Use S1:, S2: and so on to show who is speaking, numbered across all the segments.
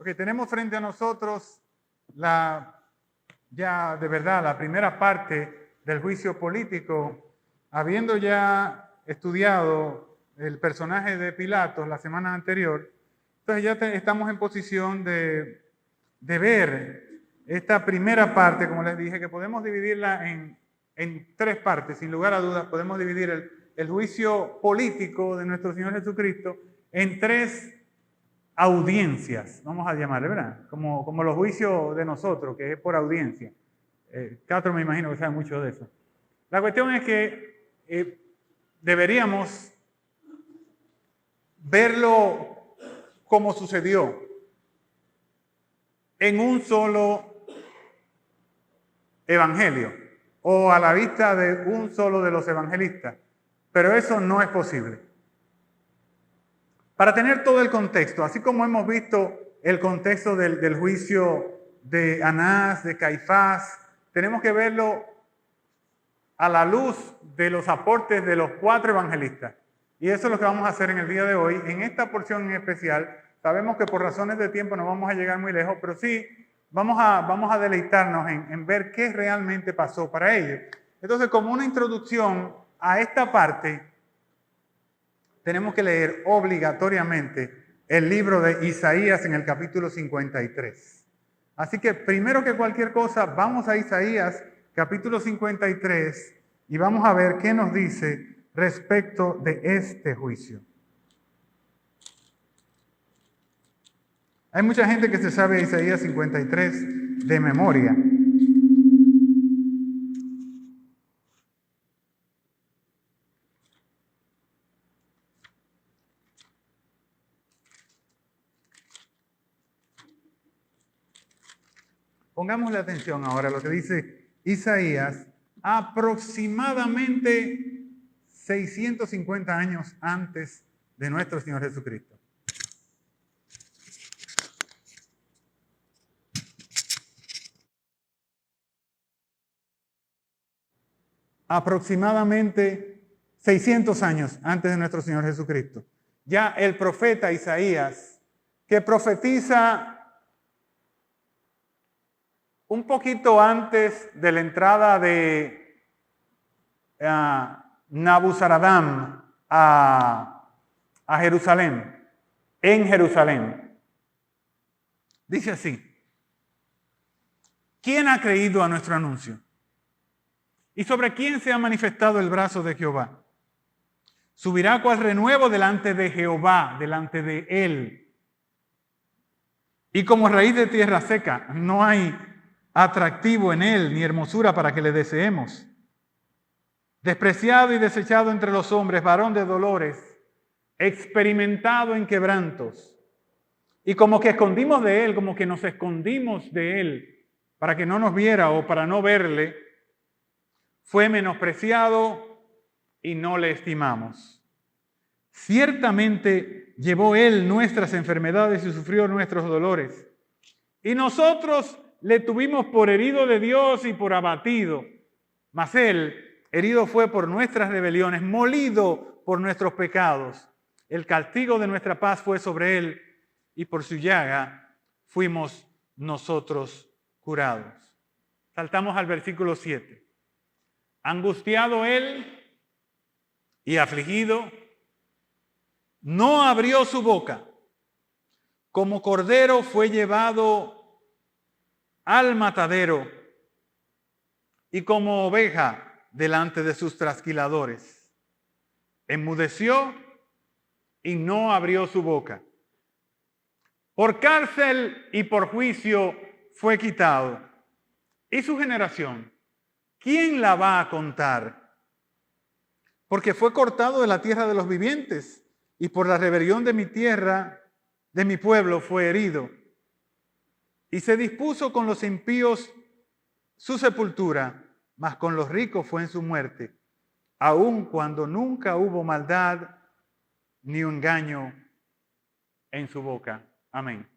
S1: Porque tenemos frente a nosotros ya de verdad la primera parte del juicio político, habiendo ya estudiado el personaje de Pilatos la semana anterior. Entonces ya estamos en posición de ver esta primera parte, como les dije, que podemos dividirla en tres partes, sin lugar a dudas. Podemos dividir el juicio político de nuestro Señor Jesucristo en tres audiencias, vamos a llamarle, ¿verdad? Como los juicios de nosotros, que es por audiencia. Castro me imagino que sabe mucho de eso. La cuestión es que deberíamos verlo como sucedió en un solo evangelio o a la vista de un solo de los evangelistas. Pero eso no es posible. Para tener todo el contexto, así como hemos visto el contexto del juicio de Anás, de Caifás, tenemos que verlo a la luz de los aportes de los cuatro evangelistas. Y eso es lo que vamos a hacer en el día de hoy. En esta porción en especial, sabemos que por razones de tiempo no vamos a llegar muy lejos, pero sí vamos a deleitarnos en ver qué realmente pasó para ellos. Entonces, como una introducción a esta parte, tenemos que leer obligatoriamente el libro de Isaías en el capítulo 53. Así que primero que cualquier cosa, vamos a Isaías capítulo 53 y vamos a ver qué nos dice respecto de este juicio. Hay mucha gente que se sabe Isaías 53 de memoria. Pongámosle atención ahora a lo que dice Isaías aproximadamente 650 años antes de nuestro Señor Jesucristo. Aproximadamente 600 años antes de nuestro Señor Jesucristo. Ya el profeta Isaías, que profetiza un poquito antes de la entrada de Nabuzaradán a Jerusalén, en Jerusalén. Dice así: ¿quién ha creído a nuestro anuncio? ¿Y sobre quién se ha manifestado el brazo de Jehová? Subirá cual renuevo delante de Jehová, delante de él. Y como raíz de tierra seca, no hay atractivo en él, ni hermosura para que le deseemos. Despreciado y desechado entre los hombres, varón de dolores, experimentado en quebrantos. Y como que escondimos de él, como que nos escondimos de él, para que no nos viera o para no verle, fue menospreciado y no le estimamos. Ciertamente llevó él nuestras enfermedades y sufrió nuestros dolores. Y nosotros le tuvimos por herido de Dios y por abatido. Mas él, herido fue por nuestras rebeliones, molido por nuestros pecados. El castigo de nuestra paz fue sobre él, y por su llaga fuimos nosotros curados. Saltamos al versículo 7. Angustiado él y afligido, no abrió su boca. Como cordero fue llevado al matadero y como oveja delante de sus trasquiladores. Enmudeció y no abrió su boca. Por cárcel y por juicio fue quitado. ¿Y su generación? ¿Quién la va a contar? Porque fue cortado de la tierra de los vivientes y por la rebelión de mi tierra, de mi pueblo, fue herido. Y se dispuso con los impíos su sepultura, mas con los ricos fue en su muerte, aun cuando nunca hubo maldad ni engaño en su boca. Amén.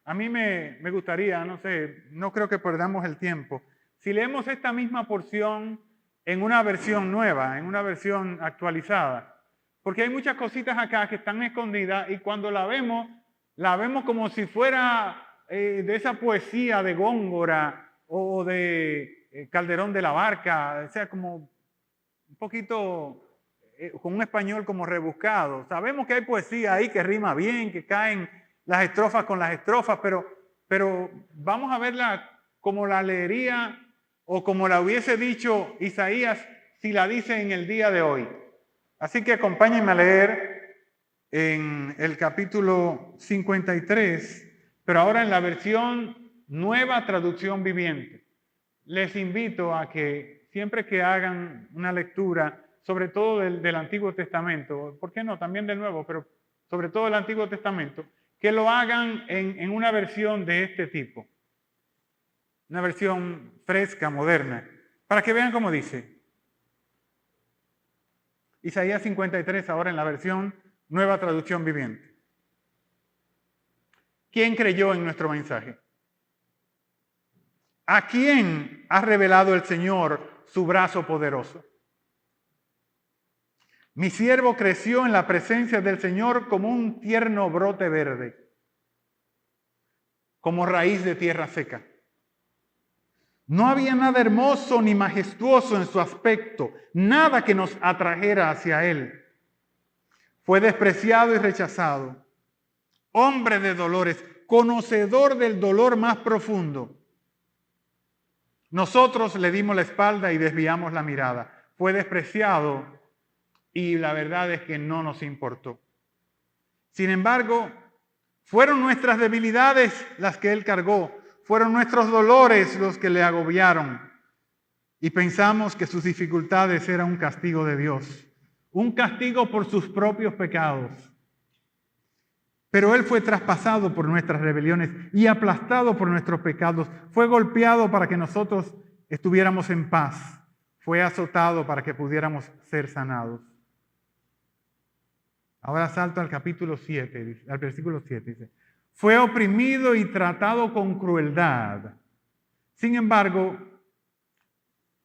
S1: A mí me gustaría, no creo que perdamos el tiempo, si leemos esta misma porción en una versión nueva, en una versión actualizada, porque hay muchas cositas acá que están escondidas y cuando la vemos, la vemos como si fuera de esa poesía de Góngora o de Calderón de la Barca, o sea, como un poquito con un español como rebuscado. Sabemos que hay poesía ahí que rima bien, que caen las estrofas con las estrofas, pero vamos a verla como la leería o como la hubiese dicho Isaías si la dice en el día de hoy. Así que acompáñenme a leer en el capítulo 53, pero ahora en la versión Nueva Traducción Viviente. Les invito a que siempre que hagan una lectura, sobre todo del Antiguo Testamento, ¿por qué no? También del Nuevo, pero sobre todo del Antiguo Testamento, que lo hagan en una versión de este tipo. Una versión fresca, moderna, para que vean cómo dice. Isaías 53, ahora en la versión Nueva Traducción Viviente. ¿Quién creyó en nuestro mensaje? ¿A quién ha revelado el Señor su brazo poderoso? Mi siervo creció en la presencia del Señor como un tierno brote verde, como raíz de tierra seca. No había nada hermoso ni majestuoso en su aspecto, nada que nos atrajera hacia él. Fue despreciado y rechazado, hombre de dolores, conocedor del dolor más profundo. Nosotros le dimos la espalda y desviamos la mirada. Fue despreciado y la verdad es que no nos importó. Sin embargo, fueron nuestras debilidades las que él cargó. Fueron nuestros dolores los que le agobiaron. Y pensamos que sus dificultades eran un castigo de Dios. Un castigo por sus propios pecados. Pero él fue traspasado por nuestras rebeliones y aplastado por nuestros pecados. Fue golpeado para que nosotros estuviéramos en paz. Fue azotado para que pudiéramos ser sanados. Ahora salto al capítulo 7, al versículo 7. Dice, fue oprimido y tratado con crueldad. Sin embargo,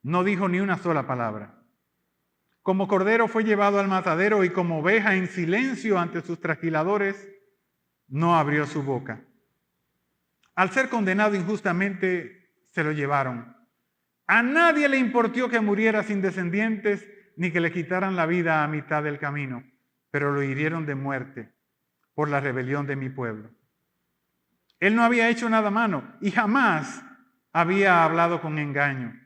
S1: no dijo ni una sola palabra. Como cordero fue llevado al matadero y como oveja en silencio ante sus trasquiladores, no abrió su boca. Al ser condenado injustamente, se lo llevaron. A nadie le importó que muriera sin descendientes, ni que le quitaran la vida a mitad del camino, pero lo hirieron de muerte por la rebelión de mi pueblo. Él no había hecho nada malo y jamás había hablado con engaño,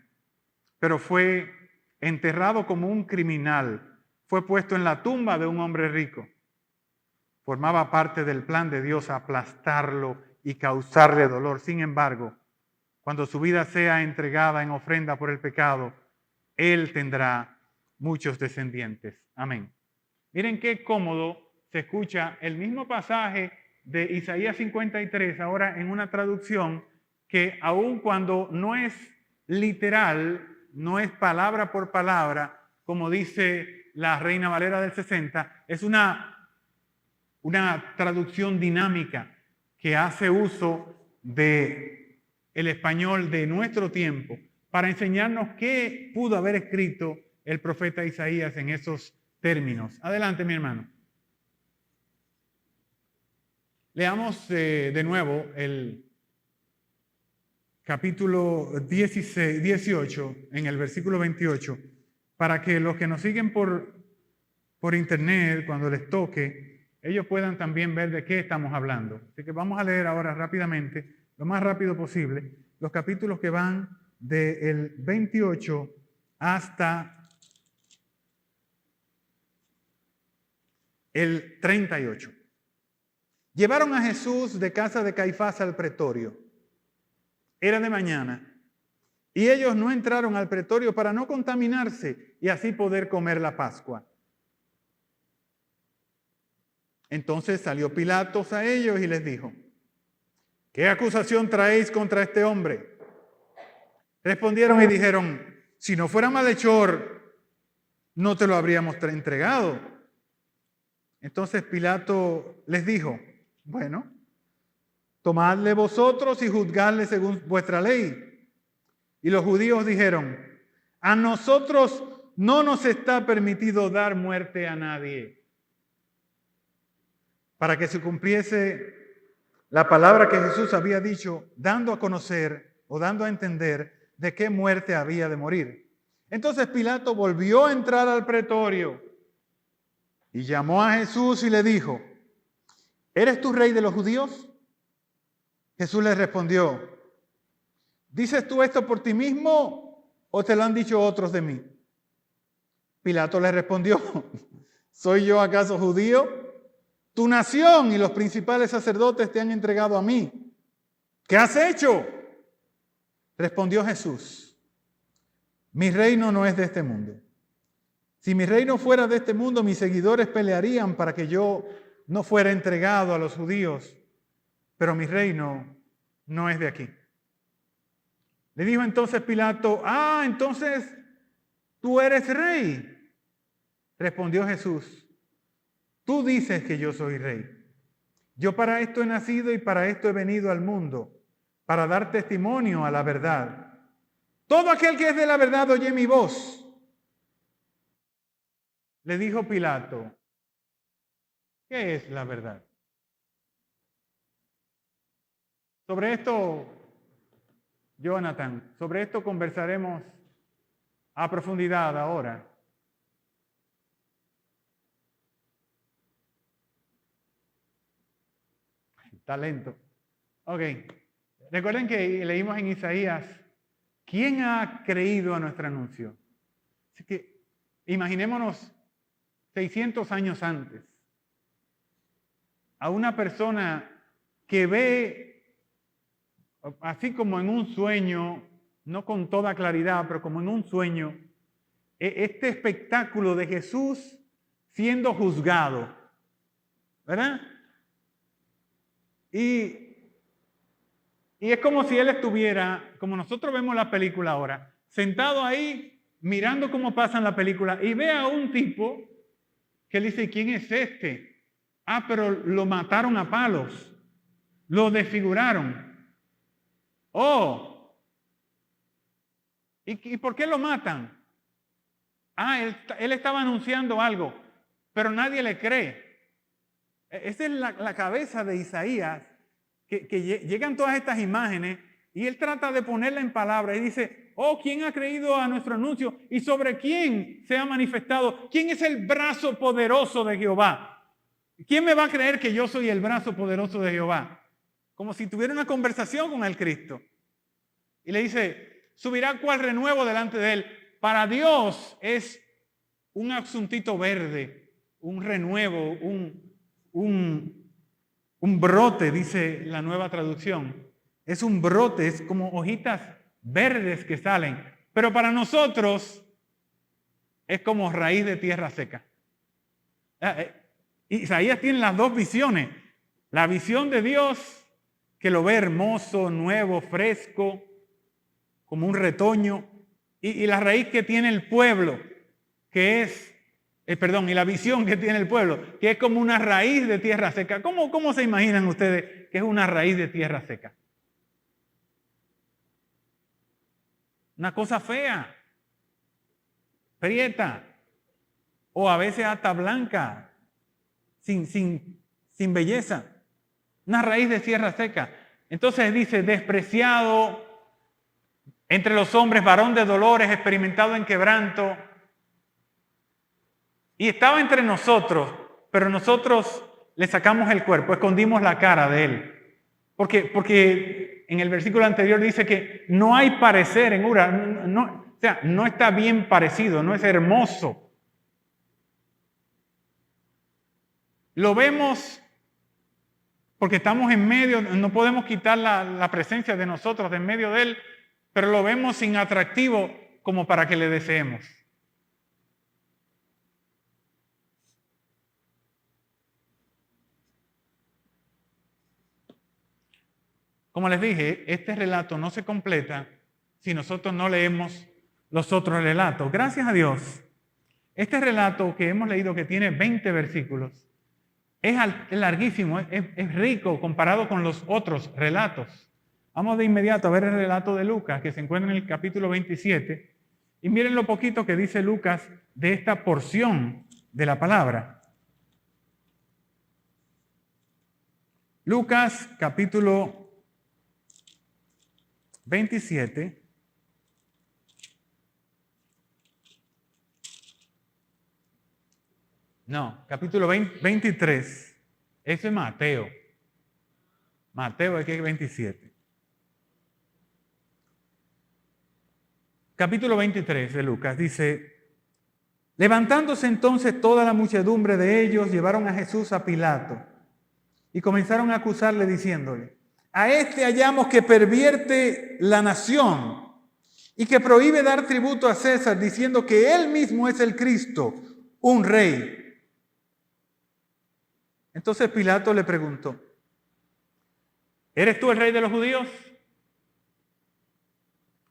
S1: pero fue enterrado como un criminal, fue puesto en la tumba de un hombre rico. Formaba parte del plan de Dios aplastarlo y causarle dolor. Sin embargo, cuando su vida sea entregada en ofrenda por el pecado, él tendrá muchos descendientes. Amén. Miren qué cómodo se escucha el mismo pasaje de Isaías 53, ahora en una traducción que aun cuando no es literal, no es palabra por palabra, como dice la Reina Valera del 60, es una traducción dinámica que hace uso de el español de nuestro tiempo para enseñarnos qué pudo haber escrito el profeta Isaías en esos términos. Adelante, mi hermano. Leamos de nuevo el capítulo 18 en el versículo 28 para que los que nos siguen por internet, cuando les toque, ellos puedan también ver de qué estamos hablando. Así que vamos a leer ahora rápidamente, lo más rápido posible, los capítulos que van del 28 hasta el 38. Llevaron a Jesús de casa de Caifás al pretorio. Era de mañana y ellos no entraron al pretorio para no contaminarse y así poder comer la Pascua. Entonces salió Pilato a ellos y les dijo, ¿qué acusación traéis contra este hombre? Respondieron y dijeron, si no fuera malhechor, no te lo habríamos entregado. Entonces Pilato les dijo, bueno, tomadle vosotros y juzgadle según vuestra ley. Y los judíos dijeron, a nosotros no nos está permitido dar muerte a nadie, para que se cumpliese la palabra que Jesús había dicho, dando a conocer o dando a entender de qué muerte había de morir. Entonces Pilato volvió a entrar al pretorio y llamó a Jesús y le dijo: ¿eres tú rey de los judíos? Jesús le respondió: ¿dices tú esto por ti mismo o te lo han dicho otros de mí? Pilato le respondió: ¿soy yo acaso judío? Tu nación y los principales sacerdotes te han entregado a mí. ¿Qué has hecho? Respondió Jesús: mi reino no es de este mundo. Si mi reino fuera de este mundo, mis seguidores pelearían para que yo no fuera entregado a los judíos, pero mi reino no es de aquí. Le dijo entonces Pilato: entonces tú eres rey. Respondió Jesús: tú dices que yo soy rey. Yo para esto he nacido y para esto he venido al mundo, para dar testimonio a la verdad. Todo aquel que es de la verdad oye mi voz. Le dijo Pilato: ¿qué es la verdad? Sobre esto, Jonathan, sobre esto conversaremos a profundidad ahora. Talento. Ok. Recuerden que leímos en Isaías: ¿quién ha creído a nuestro anuncio? Así que imaginémonos 600 años antes a una persona que ve, así como en un sueño, no con toda claridad, pero como en un sueño, este espectáculo de Jesús siendo juzgado, ¿verdad? Y es como si él estuviera, como nosotros vemos la película ahora, sentado ahí mirando cómo pasa la película y ve a un tipo que le dice: ¿quién es este? Pero lo mataron a palos, lo desfiguraron. ¿Y por qué lo matan? Él estaba anunciando algo, pero nadie le cree. Esa es la cabeza de Isaías, que llegan todas estas imágenes y él trata de ponerla en palabras y dice: ¿quién ha creído a nuestro anuncio? ¿Y sobre quién se ha manifestado? ¿Quién es el brazo poderoso de Jehová? ¿Quién me va a creer que yo soy el brazo poderoso de Jehová? Como si tuviera una conversación con el Cristo. Y le dice: subirá cual renuevo delante de él. Para Dios es un asuntito verde, un renuevo, un brote, dice la Nueva Traducción. Es un brote, es como hojitas verdes que salen. Pero para nosotros es como raíz de tierra seca. Isaías tiene las dos visiones. La visión de Dios, que lo ve hermoso, nuevo, fresco, como un retoño. Y la raíz que tiene el pueblo, que es, y la visión que tiene el pueblo, que es como una raíz de tierra seca. ¿Cómo se imaginan ustedes que es una raíz de tierra seca? Una cosa fea, prieta, o a veces hasta blanca, sin belleza. Una raíz de tierra seca. Entonces dice: despreciado entre los hombres, varón de dolores, experimentado en quebranto. Y estaba entre nosotros, pero nosotros le sacamos el cuerpo, escondimos la cara de él. Porque en el versículo anterior dice que no hay parecer en Ura, no está bien parecido, no es hermoso. Lo vemos porque estamos en medio, no podemos quitar la presencia de nosotros de en medio de él, pero lo vemos sin atractivo como para que le deseemos. Como les dije, este relato no se completa si nosotros no leemos los otros relatos. Gracias a Dios, este relato que hemos leído, que tiene 20 versículos, es larguísimo, es rico comparado con los otros relatos. Vamos de inmediato a ver el relato de Lucas, que se encuentra en el capítulo 27, y miren lo poquito que dice Lucas de esta porción de la palabra. Lucas capítulo 27. No, capítulo 23. Eso es Mateo. Mateo es que es 27. Capítulo 23 de Lucas dice: levantándose entonces toda la muchedumbre de ellos, llevaron a Jesús a Pilato y comenzaron a acusarle diciéndole: a este hallamos que pervierte la nación y que prohíbe dar tributo a César, diciendo que él mismo es el Cristo, un rey. Entonces Pilato le preguntó: ¿eres tú el rey de los judíos?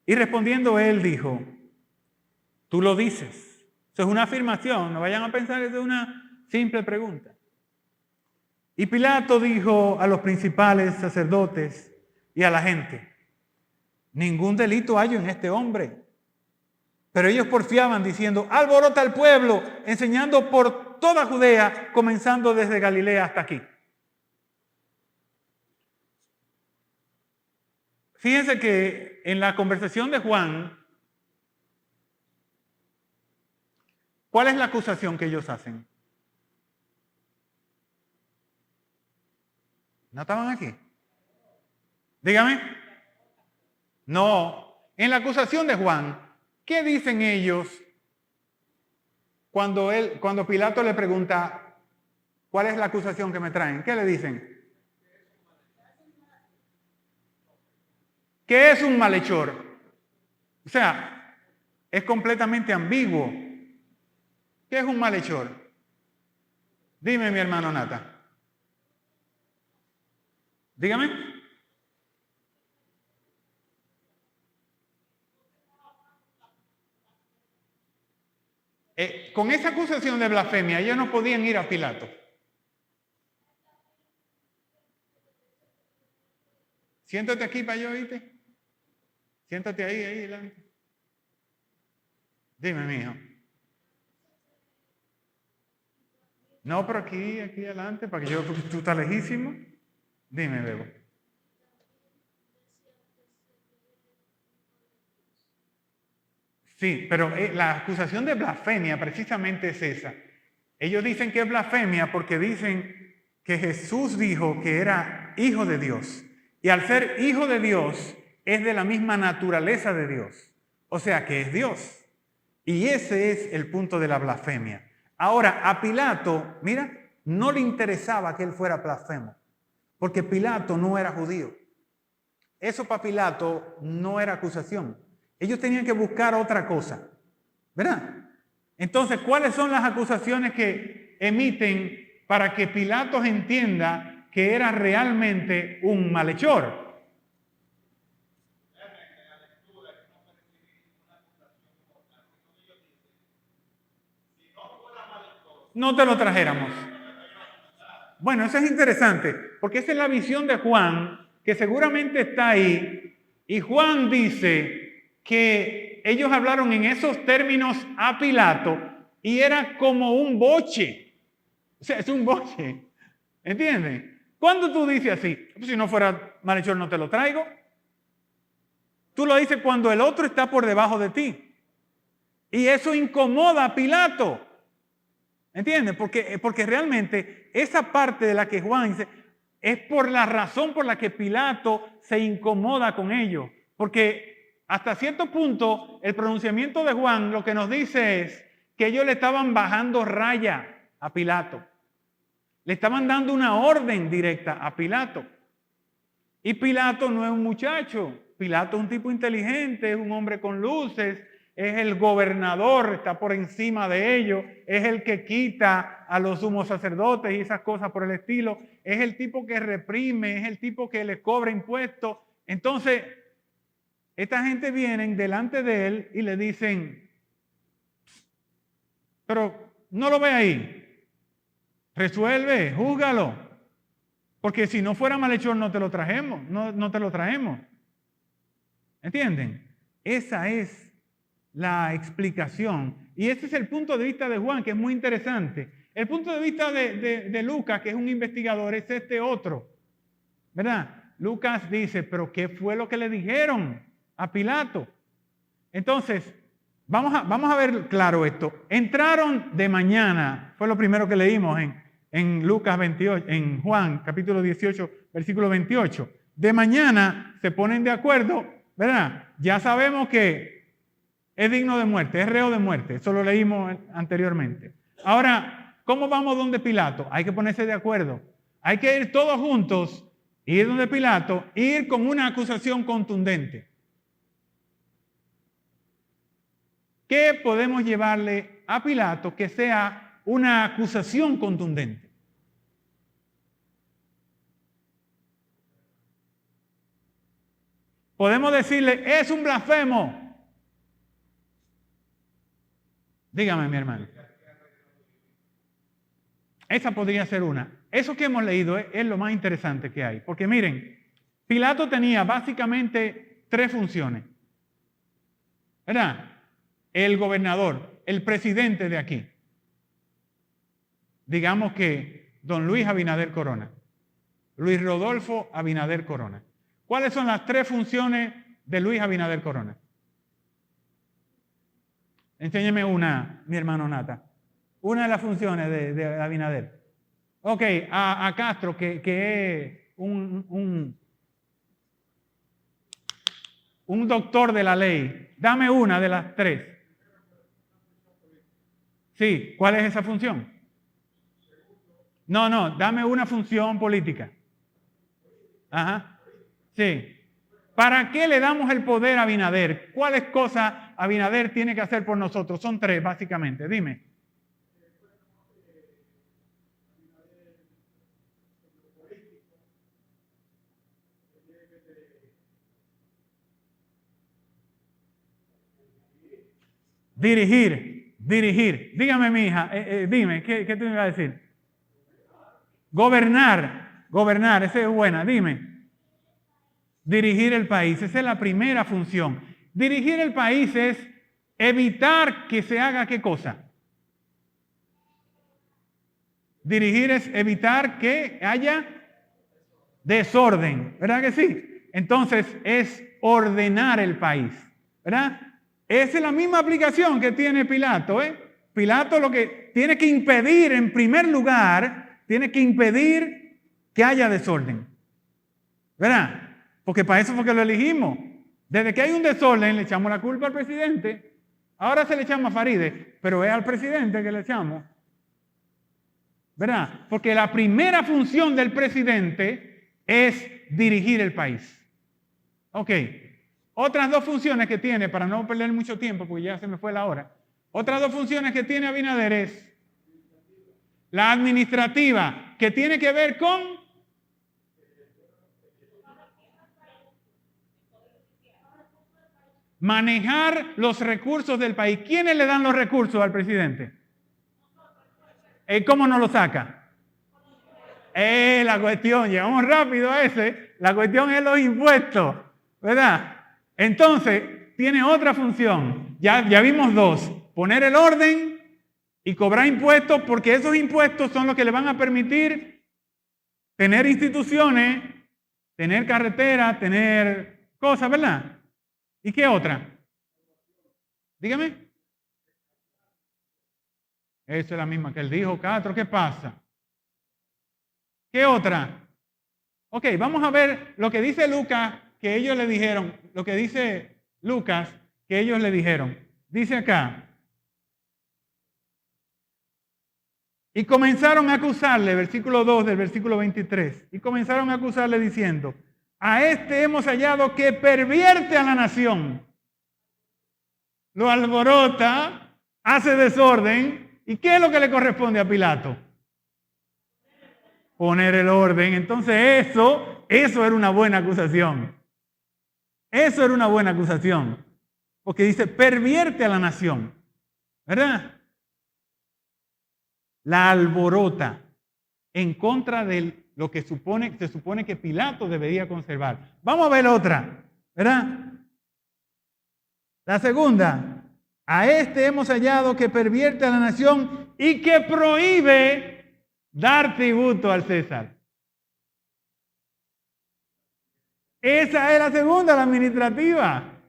S1: Y respondiendo él dijo: tú lo dices. Eso es una afirmación, no vayan a pensar que es una simple pregunta. Y Pilato dijo a los principales sacerdotes y a la gente: ningún delito hallo en este hombre. Pero ellos porfiaban diciendo: alborota al pueblo, enseñando por toda Judea, comenzando desde Galilea hasta aquí. Fíjense que en la conversación de Juan, ¿cuál es la acusación que ellos hacen? ¿No estaban aquí? Dígame. No. En la acusación de Juan, ¿qué dicen ellos cuando Pilato le pregunta cuál es la acusación que me traen? ¿Qué le dicen? ¿Qué es un malhechor? O sea, es completamente ambiguo. ¿Qué es un malhechor? Dime, mi hermano Nata. Dígame. Con esa acusación de blasfemia, ellos no podían ir a Pilato. Siéntate aquí para yo oírte. Siéntate ahí delante. Dime, mijo. No, pero aquí adelante, para que yo, porque tú estás lejísimo. Dime, Bebo. Sí, pero la acusación de blasfemia precisamente es esa. Ellos dicen que es blasfemia porque dicen que Jesús dijo que era hijo de Dios. Y al ser hijo de Dios, es de la misma naturaleza de Dios. O sea, que es Dios. Y ese es el punto de la blasfemia. Ahora, a Pilato, mira, no le interesaba que él fuera blasfemo. Porque Pilato no era judío. Eso para Pilato no era acusación. Ellos tenían que buscar otra cosa, ¿verdad? Entonces, ¿cuáles son las acusaciones que emiten para que Pilato entienda que era realmente un malhechor? No te lo trajéramos. Bueno, eso es interesante, porque esa es la visión de Juan, que seguramente está ahí, y Juan dice que ellos hablaron en esos términos a Pilato y era como un boche. O sea, es un boche. ¿Entiendes? ¿Cuándo tú dices así? Pues si no fuera malhechor no te lo traigo. Tú lo dices cuando el otro está por debajo de ti. Y eso incomoda a Pilato. ¿Entiendes? Porque realmente esa parte de la que Juan dice es por la razón por la que Pilato se incomoda con ellos. Porque hasta cierto punto el pronunciamiento de Juan lo que nos dice es que ellos le estaban bajando raya a Pilato. Le estaban dando una orden directa a Pilato. Y Pilato no es un muchacho. Pilato es un tipo inteligente, es un hombre con luces, es el gobernador, está por encima de ellos, es el que quita a los sumos sacerdotes y esas cosas por el estilo, es el tipo que reprime, es el tipo que le cobra impuestos. Entonces, esta gente viene delante de él y le dicen: pero no lo ve ahí, resuelve, júzgalo, porque si no fuera malhechor no te lo trajemos, no te lo traemos. ¿Entienden? Esa es la explicación. Y ese es el punto de vista de Juan, que es muy interesante. El punto de vista de Lucas, que es un investigador, es este otro. ¿verdad? Lucas dice, pero ¿qué fue lo que le dijeron a Pilato? Entonces, vamos a ver claro esto. Entraron de mañana, fue lo primero que leímos en Lucas 28, en Juan capítulo 18, versículo 28. De mañana se ponen de acuerdo, ¿verdad? Ya sabemos que es digno de muerte, es reo de muerte. Eso lo leímos anteriormente. Ahora, ¿cómo vamos donde Pilato? Hay que ponerse de acuerdo. Hay que ir todos juntos, ir donde Pilato, ir con una acusación contundente. ¿Qué podemos llevarle a Pilato que sea una acusación contundente? Podemos decirle, es un blasfemo. Dígame, mi hermano. Esa podría ser una. Eso que hemos leído es lo más interesante que hay. Porque miren, Pilato tenía básicamente 3 funciones. ¿Verdad? El gobernador, el presidente de aquí. Digamos que don Luis Abinader Corona. Luis Rodolfo Abinader Corona. ¿Cuáles son las 3 funciones de Luis Abinader Corona? Enséñeme una, mi hermano Nata. Una de las funciones de Abinader. Ok, a Castro, que es un doctor de la ley. Dame una de las 3. Sí, ¿cuál es esa función? No, dame una función política. Ajá, sí. ¿Para qué le damos el poder a Abinader? ¿Cuáles cosas Abinader tiene que hacer por nosotros? Son 3, básicamente. Dime. Dirigir. Dígame, mi hija, dime, ¿qué tú me ibas a decir? Gobernar, esa es buena, dime. Dirigir el país, esa es la primera función. Dirigir el país es evitar que se haga ¿qué cosa? Dirigir es evitar que haya desorden, ¿verdad que sí? Entonces es ordenar el país, ¿verdad? Esa es la misma aplicación que tiene Pilato, ¿eh? Pilato lo que tiene que impedir, en primer lugar, tiene que impedir que haya desorden, ¿verdad? Porque para eso fue que lo elegimos. Desde que hay un desorden le echamos la culpa al presidente. Ahora se le echamos a Faride, pero es al presidente que le echamos, ¿verdad? Porque la primera función del presidente es dirigir el país. Ok. Otras 2 funciones que tiene, para no perder mucho tiempo, porque ya se me fue la hora. Otras 2 funciones que tiene Abinader es la administrativa, que tiene que ver con manejar los recursos del país. ¿Quiénes le dan los recursos al presidente? ¿Cómo no lo saca? La cuestión, llegamos rápido a ese, la cuestión es los impuestos, ¿verdad? Entonces, tiene otra función. Ya vimos 2. Poner el orden y cobrar impuestos, porque esos impuestos son los que le van a permitir tener instituciones, tener carreteras, tener cosas, ¿verdad? ¿Y qué otra? Dígame. Esa es la misma que él dijo, Castro. ¿Qué pasa? ¿Qué otra? Ok, vamos a ver lo que dice Lucas, que ellos le dijeron, lo que dice Lucas, que ellos le dijeron. Dice acá, y comenzaron a acusarle, versículo 2 del versículo 23, y comenzaron a acusarle diciendo, a este hemos hallado que pervierte a la nación, lo alborota, hace desorden, ¿y qué es lo que le corresponde a Pilato? Poner el orden. Entonces eso era una buena acusación. Eso era una buena acusación. Porque dice, pervierte a la nación. ¿Verdad? La alborota en contra de lo que se supone que Pilato debería conservar. Vamos a ver otra. ¿Verdad? La segunda. A este hemos hallado que pervierte a la nación y que prohíbe dar tributo al César. Esa es la segunda, la administrativa,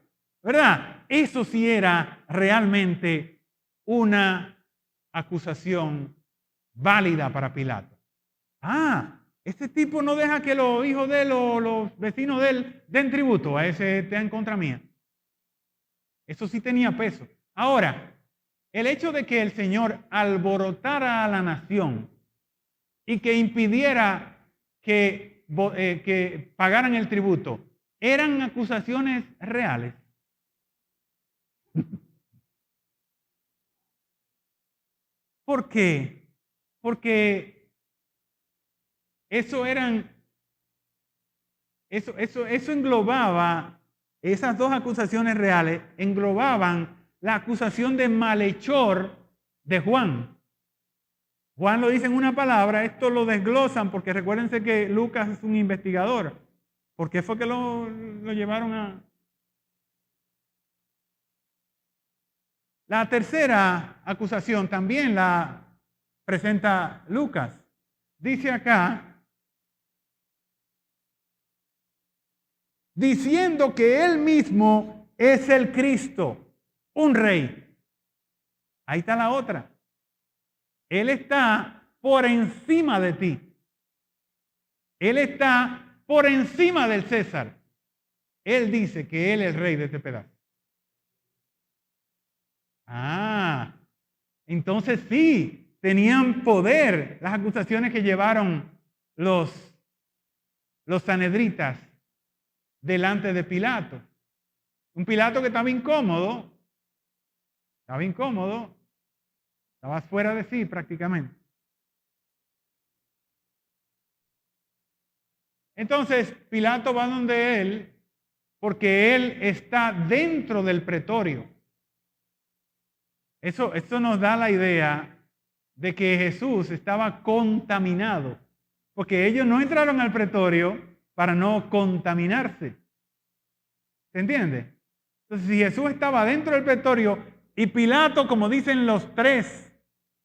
S1: ¿verdad? Eso sí era realmente una acusación válida para Pilato. Este tipo no deja que los hijos de él o los vecinos de él den tributo, a ese está en contra mía. Eso sí tenía peso. Ahora, el hecho de que el Señor alborotara a la nación y que impidiera que pagaran el tributo, ¿eran acusaciones reales? ¿Por qué? Porque eso englobaba, esas dos acusaciones reales englobaban la acusación de malhechor de Juan. Juan lo dice en una palabra, esto lo desglosan porque recuérdense que Lucas es un investigador. ¿Por qué fue que lo llevaron a...? La tercera acusación también la presenta Lucas. Dice acá, diciendo que él mismo es el Cristo, un rey. Ahí está la otra. Él está por encima de ti. Él está por encima del César. Él dice que él es el rey de este pedazo. Entonces sí, tenían poder las acusaciones que llevaron los sanhedritas delante de Pilato. Un Pilato que estaba incómodo, estaba fuera de sí prácticamente. Entonces Pilato va donde él porque él está dentro del pretorio. Eso nos da la idea de que Jesús estaba contaminado, porque ellos no entraron al pretorio para no contaminarse. ¿Se entiende? Entonces, si Jesús estaba dentro del pretorio y Pilato, como dicen los tres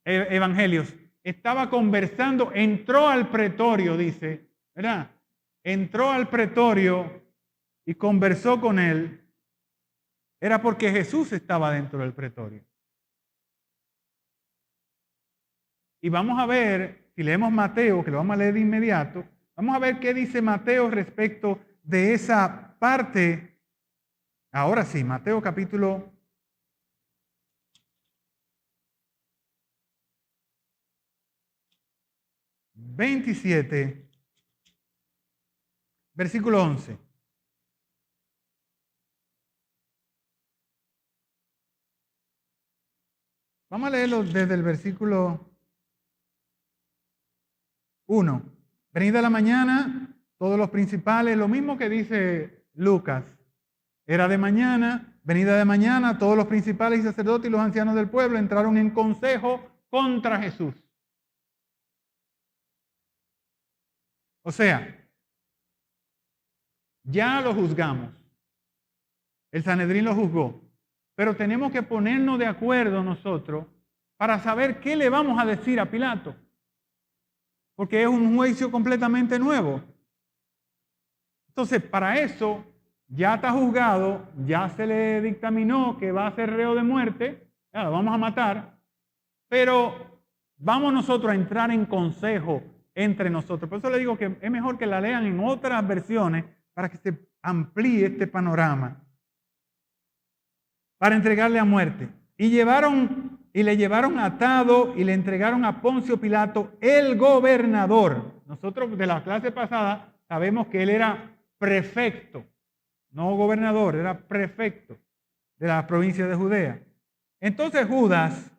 S1: evangelios, estaba conversando, entró al pretorio, dice, ¿verdad? Entró al pretorio y conversó con él, era porque Jesús estaba dentro del pretorio. Y vamos a ver, si leemos Mateo, que lo vamos a leer de inmediato, vamos a ver qué dice Mateo respecto de esa parte. Ahora sí, Mateo capítulo 27, versículo 11. Vamos a leerlo desde el versículo 1. Venida la mañana, todos los principales, lo mismo que dice Lucas. Era de mañana, venida de mañana, todos los principales y sacerdotes y los ancianos del pueblo entraron en consejo contra Jesús. O sea, ya lo juzgamos. El Sanedrín lo juzgó. Pero tenemos que ponernos de acuerdo nosotros para saber qué le vamos a decir a Pilato. Porque es un juicio completamente nuevo. Entonces, para eso, ya está juzgado, ya se le dictaminó que va a ser reo de muerte, ya lo vamos a matar, pero vamos nosotros a entrar en consejo entre nosotros. Por eso le digo que es mejor que la lean en otras versiones para que se amplíe este panorama. Para entregarle a muerte. Y le llevaron atado y le entregaron a Poncio Pilato, el gobernador. Nosotros de la clase pasada sabemos que él era prefecto, no gobernador, era prefecto de la provincia de Judea. Entonces Judas,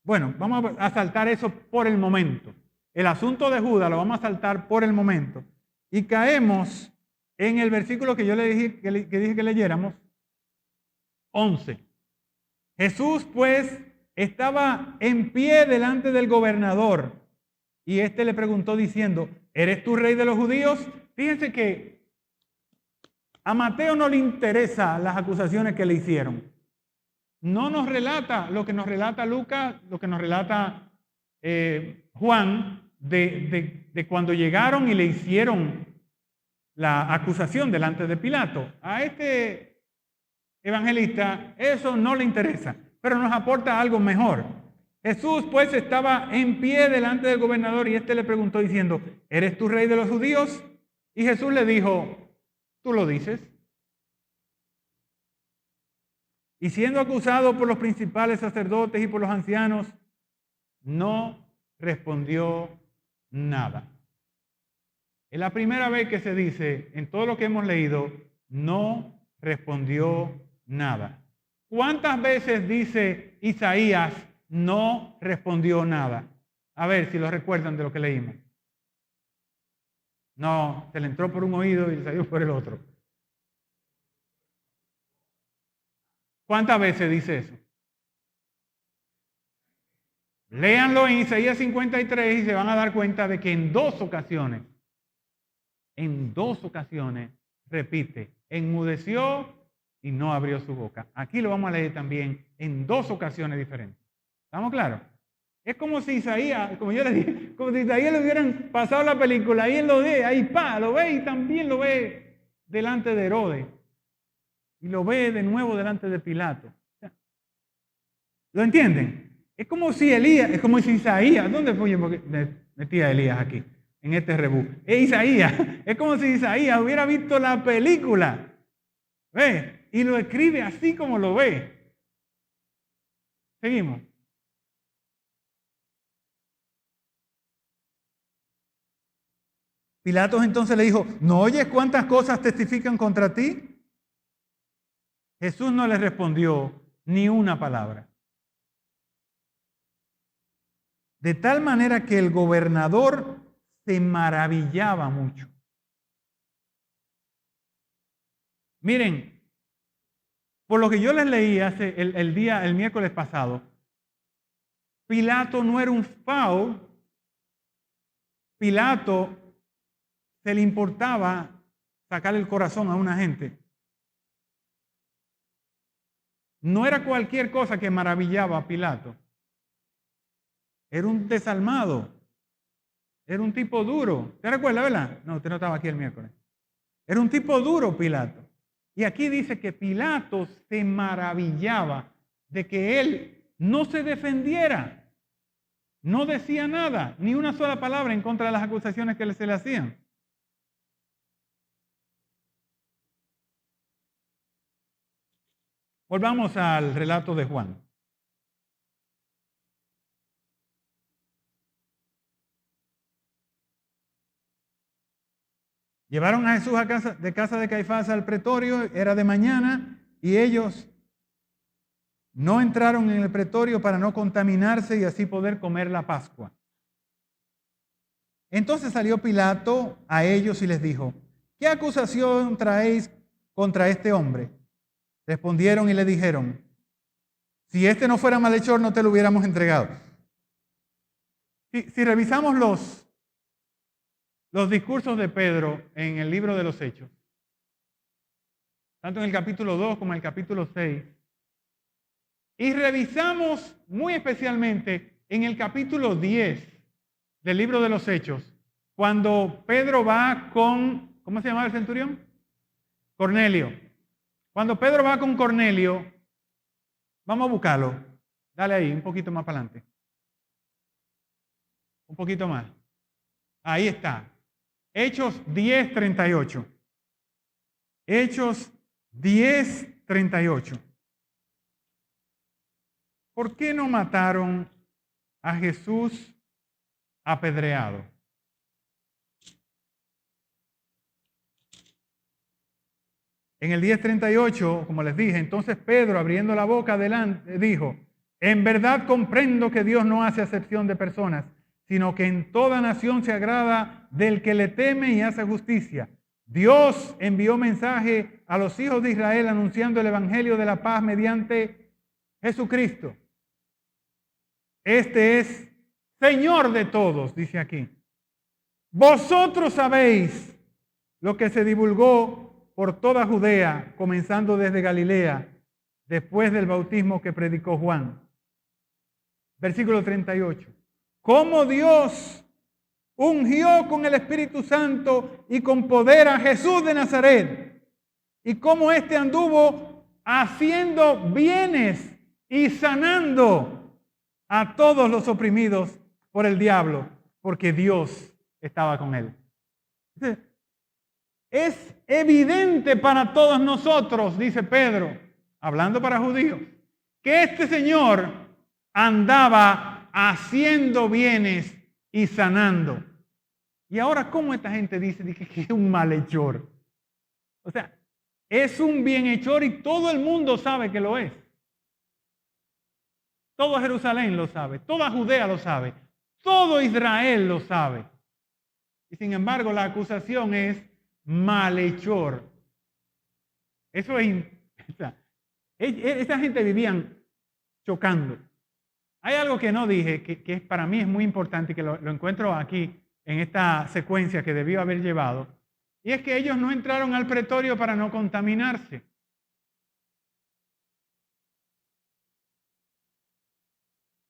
S1: bueno, vamos a saltar eso por el momento. El asunto de Judas lo vamos a saltar por el momento. Y caemos en el versículo que yo le dije que leyéramos, 11. Jesús pues estaba en pie delante del gobernador y éste le preguntó diciendo, ¿eres tú rey de los judíos? Fíjense que a Mateo no le interesan las acusaciones que le hicieron. No nos relata lo que nos relata Lucas, lo que nos relata Juan de cuando llegaron y le hicieron la acusación delante de Pilato. A este evangelista eso no le interesa, pero nos aporta algo mejor. Jesús pues estaba en pie delante del gobernador y este le preguntó diciendo, ¿eres tú rey de los judíos? Y Jesús le dijo, ¿tú lo dices? Y siendo acusado por los principales sacerdotes y por los ancianos, no respondió nada. Es la primera vez que se dice, en todo lo que hemos leído, no respondió nada. ¿Cuántas veces dice Isaías, no respondió nada? A ver si lo recuerdan de lo que leímos. No, se le entró por un oído y le salió por el otro. ¿Cuántas veces dice eso? Léanlo en Isaías 53 y se van a dar cuenta de que en dos ocasiones, repite, enmudeció y no abrió su boca. Aquí lo vamos a leer también en dos ocasiones diferentes. ¿Estamos claros? Es como si Isaías, como yo le dije, como si Isaías le hubieran pasado la película y él lo ve, ahí lo ve y también lo ve delante de Herodes. Y lo ve de nuevo delante de Pilato. ¿Lo entienden? Es como si Isaías, ¿dónde fue yo? Porque metí a Elías aquí, en este rebú. Es como si Isaías hubiera visto la película. ¿Ve? Y lo escribe así como lo ve. Seguimos. Pilatos entonces le dijo, ¿no oyes cuántas cosas testifican contra ti? Jesús no le respondió ni una palabra. De tal manera que el gobernador se maravillaba mucho. Miren, por lo que yo les leí el miércoles pasado, Pilato no era un fao. Pilato se le importaba sacar el corazón a una gente. No era cualquier cosa que maravillaba a Pilato. Era un desalmado. Era un tipo duro. ¿Te recuerda, verdad? No, usted no estaba aquí el miércoles. Era un tipo duro Pilato. Y aquí dice que Pilato se maravillaba de que él no se defendiera. No decía nada, ni una sola palabra en contra de las acusaciones que se le hacían. Volvamos al relato de Juan. Llevaron a Jesús de casa de Caifás al pretorio, era de mañana, y ellos no entraron en el pretorio para no contaminarse y así poder comer la Pascua. Entonces salió Pilato a ellos y les dijo, ¿qué acusación traéis contra este hombre? Respondieron y le dijeron, si este no fuera malhechor no te lo hubiéramos entregado. Si revisamos los discursos de Pedro en el libro de los Hechos, tanto en el capítulo 2 como en el capítulo 6, y revisamos muy especialmente en el capítulo 10 del libro de los Hechos, cuando Pedro va con, ¿cómo se llamaba el centurión? Cornelio. Cuando Pedro va con Cornelio, vamos a buscarlo. Dale ahí, un poquito más para adelante. Un poquito más. Ahí está. Hechos 10:38. Hechos 10:38. ¿Por qué no mataron a Jesús apedreado? En el 10:38, como les dije, entonces Pedro, abriendo la boca adelante, dijo, en verdad comprendo que Dios no hace acepción de personas, sino que en toda nación se agrada del que le teme y hace justicia. Dios envió mensaje a los hijos de Israel anunciando el evangelio de la paz mediante Jesucristo. Este es Señor de todos, dice aquí. Vosotros sabéis lo que se divulgó por toda Judea, comenzando desde Galilea, después del bautismo que predicó Juan. Versículo 38. Cómo Dios ungió con el Espíritu Santo y con poder a Jesús de Nazaret, y cómo éste anduvo haciendo bienes y sanando a todos los oprimidos por el diablo, porque Dios estaba con él. Es evidente para todos nosotros, dice Pedro, hablando para judíos, que este Señor andaba haciendo bienes y sanando. Y ahora, ¿cómo esta gente dice que es un malhechor? O sea, es un bienhechor y todo el mundo sabe que lo es. Todo Jerusalén lo sabe, toda Judea lo sabe, todo Israel lo sabe. Y sin embargo, la acusación es malhechor. Eso es... Esa gente vivían chocando. Hay algo que no dije, que para mí es muy importante, que lo encuentro aquí en esta secuencia que debió haber llevado, y es que ellos no entraron al pretorio para no contaminarse.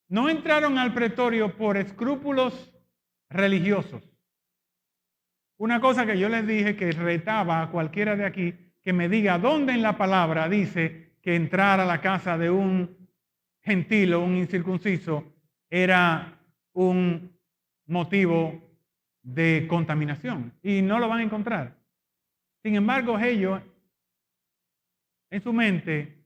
S1: No entraron al pretorio por escrúpulos religiosos. Una cosa que yo les dije que retaba a cualquiera de aquí que me diga dónde en la palabra dice que entrar a la casa de un gentil o un incircunciso era un motivo de contaminación. Y no lo van a encontrar. Sin embargo, ellos en su mente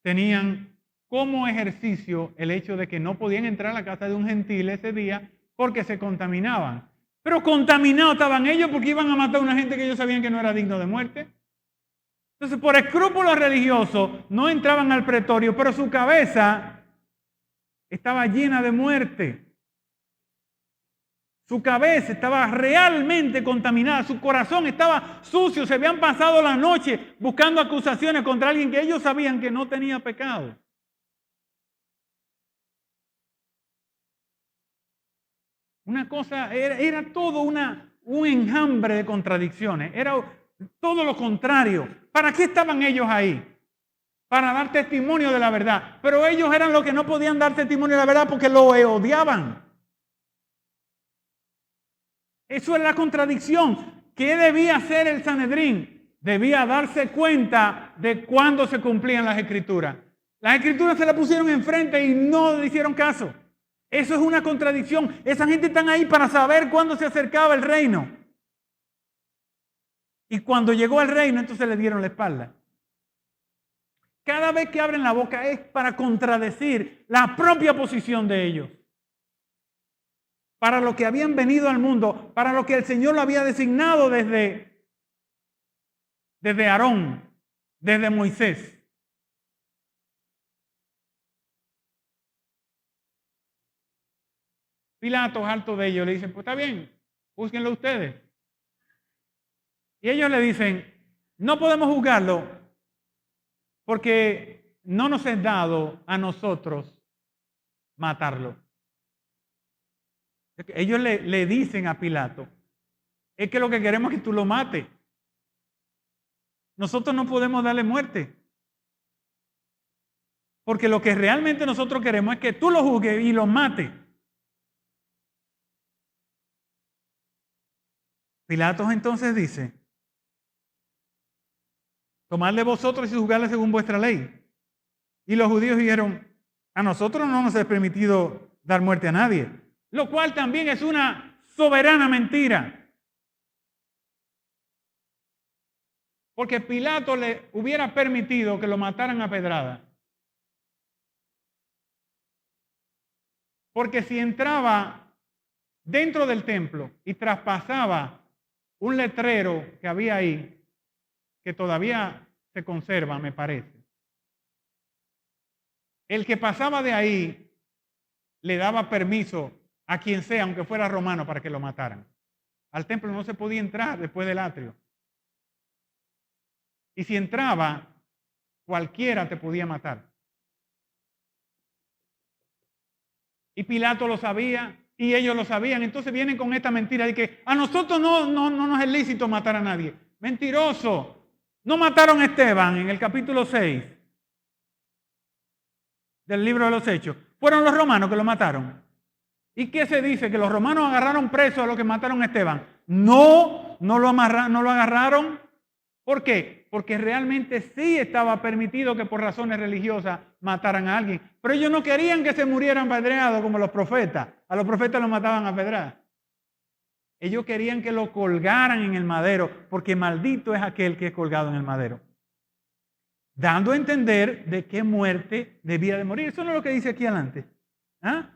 S1: tenían como ejercicio el hecho de que no podían entrar a la casa de un gentil ese día porque se contaminaban. Pero contaminados estaban ellos porque iban a matar a una gente que ellos sabían que no era digno de muerte. Entonces, por escrúpulos religiosos, no entraban al pretorio, pero su cabeza estaba llena de muerte. Su cabeza estaba realmente contaminada, su corazón estaba sucio, se habían pasado la noche buscando acusaciones contra alguien que ellos sabían que no tenía pecado. Una cosa, era todo un enjambre de contradicciones, era todo lo contrario. ¿Para qué estaban ellos ahí? Para dar testimonio de la verdad. Pero ellos eran los que no podían dar testimonio de la verdad porque lo odiaban. Eso era la contradicción. ¿Qué debía hacer el Sanedrín? Debía darse cuenta de cuándo se cumplían las escrituras. Las escrituras se las pusieron enfrente y no le hicieron caso. Eso es una contradicción. Esa gente está ahí para saber cuándo se acercaba el reino. Y cuando llegó el reino, entonces le dieron la espalda. Cada vez que abren la boca es para contradecir la propia posición de ellos. Para lo que habían venido al mundo, para lo que el Señor lo había designado desde Aarón, desde Moisés. Pilato, harto de ellos, le dicen, pues está bien, búsquenlo ustedes. Y ellos le dicen, no podemos juzgarlo porque no nos es dado a nosotros matarlo. Ellos le dicen a Pilato, es que lo que queremos es que tú lo mates. Nosotros no podemos darle muerte. Porque lo que realmente nosotros queremos es que tú lo juzgues y lo mates. Pilatos entonces dice, tomadle vosotros y juzgarle según vuestra ley. Y los judíos dijeron, a nosotros no nos es permitido dar muerte a nadie. Lo cual también es una soberana mentira. Porque Pilato le hubiera permitido que lo mataran a pedrada. Porque si entraba dentro del templo y traspasaba un letrero que había ahí, que todavía se conserva, me parece. El que pasaba de ahí le daba permiso a quien sea, aunque fuera romano, para que lo mataran. Al templo no se podía entrar después del atrio. Y si entraba, cualquiera te podía matar. Y Pilato lo sabía y ellos lo sabían. Entonces vienen con esta mentira de que a nosotros no nos es lícito matar a nadie. Mentiroso. No mataron a Esteban en el capítulo 6 del libro de los Hechos. Fueron los romanos que lo mataron. ¿Y qué se dice? ¿Que los romanos agarraron preso a los que mataron a Esteban? No, no lo agarraron. ¿Por qué? Porque realmente sí estaba permitido que por razones religiosas mataran a alguien. Pero ellos no querían que se murieran apedreados como los profetas. A los profetas los mataban a pedradas. Ellos querían que lo colgaran en el madero, porque maldito es aquel que es colgado en el madero. Dando a entender de qué muerte debía de morir. Eso no es lo que dice aquí adelante. ¿Ah?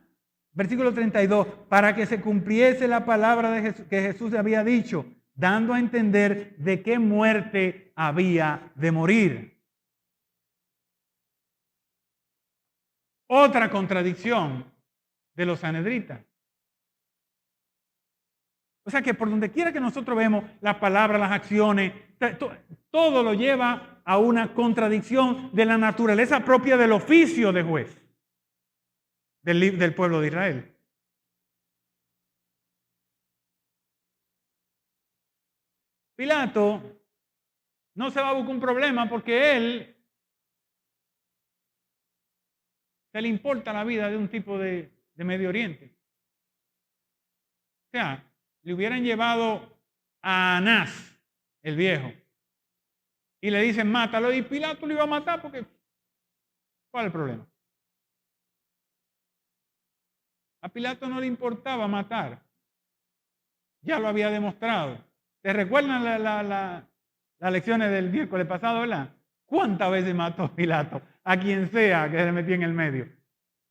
S1: Versículo 32, para que se cumpliese la palabra de Jesús, que Jesús había dicho, dando a entender de qué muerte había de morir. Otra contradicción de los sanhedritas. O sea que por donde quiera que nosotros vemos las palabras, las acciones, todo lo lleva a una contradicción de la naturaleza propia del oficio de juez del pueblo de Israel. Pilato no se va a buscar un problema porque él se le importa la vida de un tipo de Medio Oriente. O sea, le hubieran llevado a Anás, el viejo, y le dicen mátalo, y Pilato lo iba a matar porque ¿cuál es el problema? A Pilato no le importaba matar, ya lo había demostrado. ¿Te recuerdan las lecciones del miércoles pasado, verdad? ¿Cuántas veces mató Pilato a quien sea que se le metía en el medio?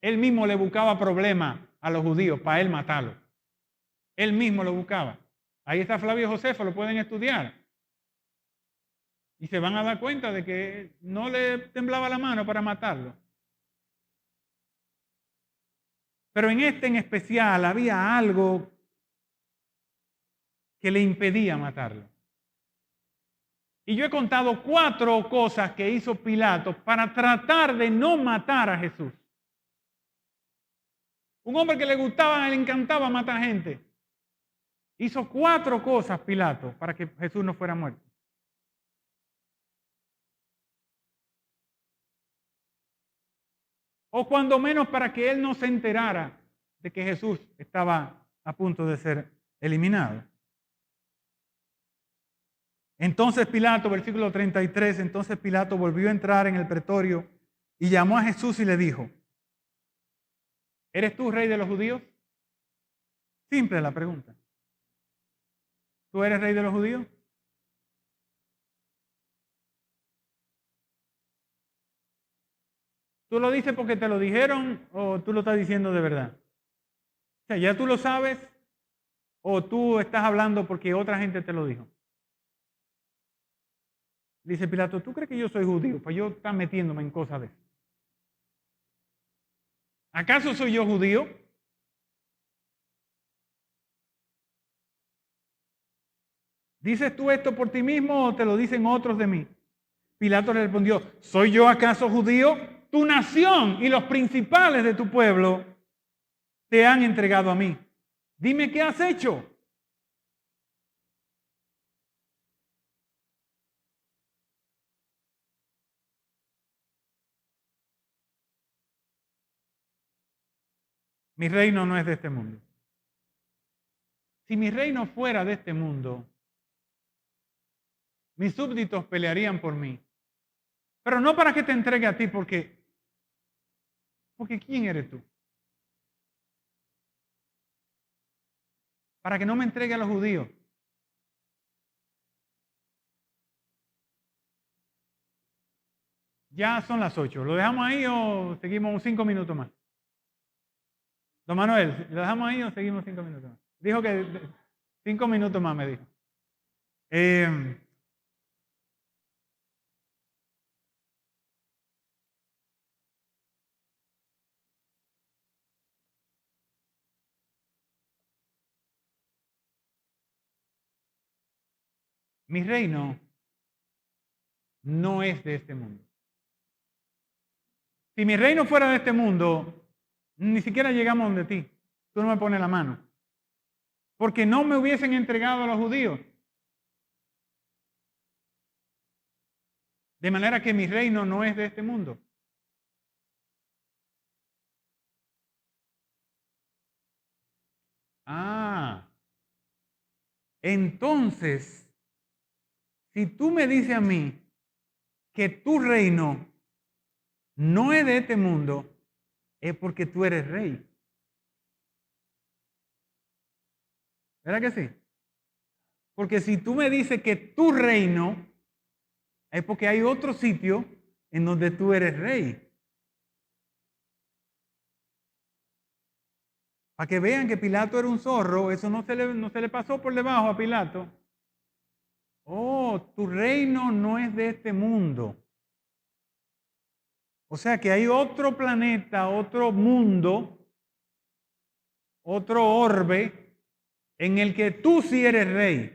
S1: Él mismo le buscaba problemas a los judíos para él matarlo. Él mismo lo buscaba. Ahí está Flavio Josefo, lo pueden estudiar. Y se van a dar cuenta de que no le temblaba la mano para matarlo. Pero en este en especial había algo que le impedía matarlo. Y yo he contado 4 cosas que hizo Pilato para tratar de no matar a Jesús. Un hombre que le gustaba, le encantaba matar gente. Hizo 4 cosas Pilato para que Jesús no fuera muerto. O cuando menos para que él no se enterara de que Jesús estaba a punto de ser eliminado. Entonces Pilato, versículo 33, entonces Pilato volvió a entrar en el pretorio y llamó a Jesús y le dijo, ¿eres tú rey de los judíos? Simple la pregunta. ¿Tú eres rey de los judíos? ¿Tú lo dices porque te lo dijeron o tú lo estás diciendo de verdad? O sea, ¿ya tú lo sabes o tú estás hablando porque otra gente te lo dijo? Dice Pilato, ¿tú crees que yo soy judío? Pues yo estar metiéndome en cosas de eso. ¿Acaso soy yo judío? ¿Dices tú esto por ti mismo o te lo dicen otros de mí? Pilato le respondió, ¿soy yo acaso judío? Tu nación y los principales de tu pueblo te han entregado a mí. Dime qué has hecho. Mi reino no es de este mundo. Si mi reino fuera de este mundo, mis súbditos pelearían por mí. Pero no para que te entregue a ti, porque ¿quién eres tú? Para que no me entregue a los judíos. Ya son las 8. ¿Lo dejamos ahí o seguimos 5 minutos más? Don Manuel, ¿lo dejamos ahí o seguimos 5 minutos más? Dijo que 5 minutos más, me dijo. Mi reino no es de este mundo. Si mi reino fuera de este mundo, ni siquiera llegamos donde ti. Tú no me pones la mano. Porque no me hubiesen entregado a los judíos. De manera que mi reino no es de este mundo. entonces, si tú me dices a mí que tu reino no es de este mundo, es porque tú eres rey. ¿Verdad que sí? Porque si tú me dices que tu reino es porque hay otro sitio en donde tú eres rey. Para que vean que Pilato era un zorro, eso no se le pasó por debajo a Pilato. Oh, tu reino no es de este mundo. O sea que hay otro planeta, otro mundo, otro orbe en el que tú sí eres rey.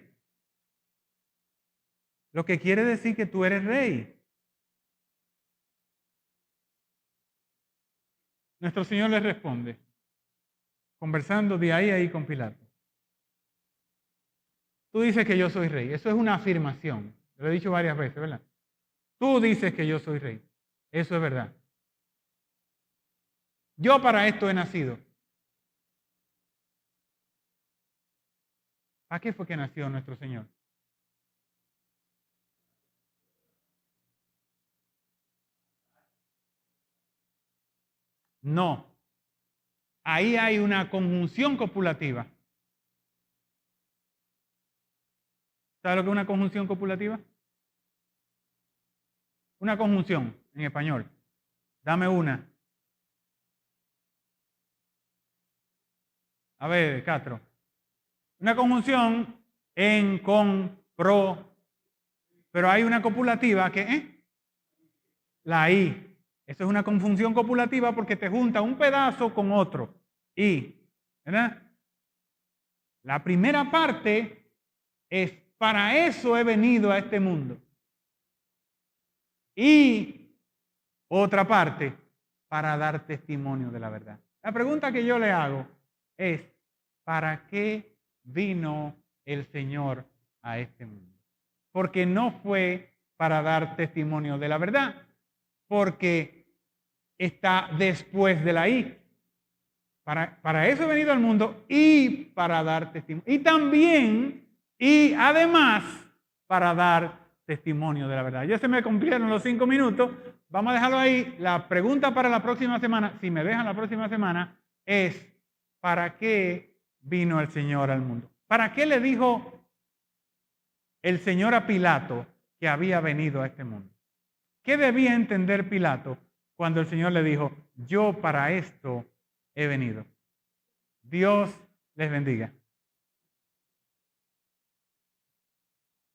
S1: Lo que quiere decir que tú eres rey. Nuestro Señor le responde, conversando de ahí con Pilato. Tú dices que yo soy rey. Eso es una afirmación. Lo he dicho varias veces, ¿verdad? Tú dices que yo soy rey. Eso es verdad. Yo para esto he nacido. ¿A qué fue que nació nuestro Señor? No. Ahí hay una conjunción copulativa. ¿Sabe lo que es una conjunción copulativa? Una conjunción en español. Dame una. A ver, Castro. Una conjunción en, con, pro. Pero hay una copulativa que es la I. Eso es una conjunción copulativa porque te junta un pedazo con otro. I. ¿Verdad? La primera parte es para eso he venido a este mundo. Y otra parte, para dar testimonio de la verdad. La pregunta que yo le hago es, ¿para qué vino el Señor a este mundo? Porque no fue para dar testimonio de la verdad, porque está después de la I. Para eso he venido al mundo y para dar testimonio. Y también, y además, para dar testimonio de la verdad. Ya se me cumplieron los 5 minutos. Vamos a dejarlo ahí. La pregunta para la próxima semana, si me dejan la próxima semana, es ¿para qué vino el Señor al mundo? ¿Para qué le dijo el Señor a Pilato que había venido a este mundo? ¿Qué debía entender Pilato cuando el Señor le dijo, yo para esto he venido? Dios les bendiga.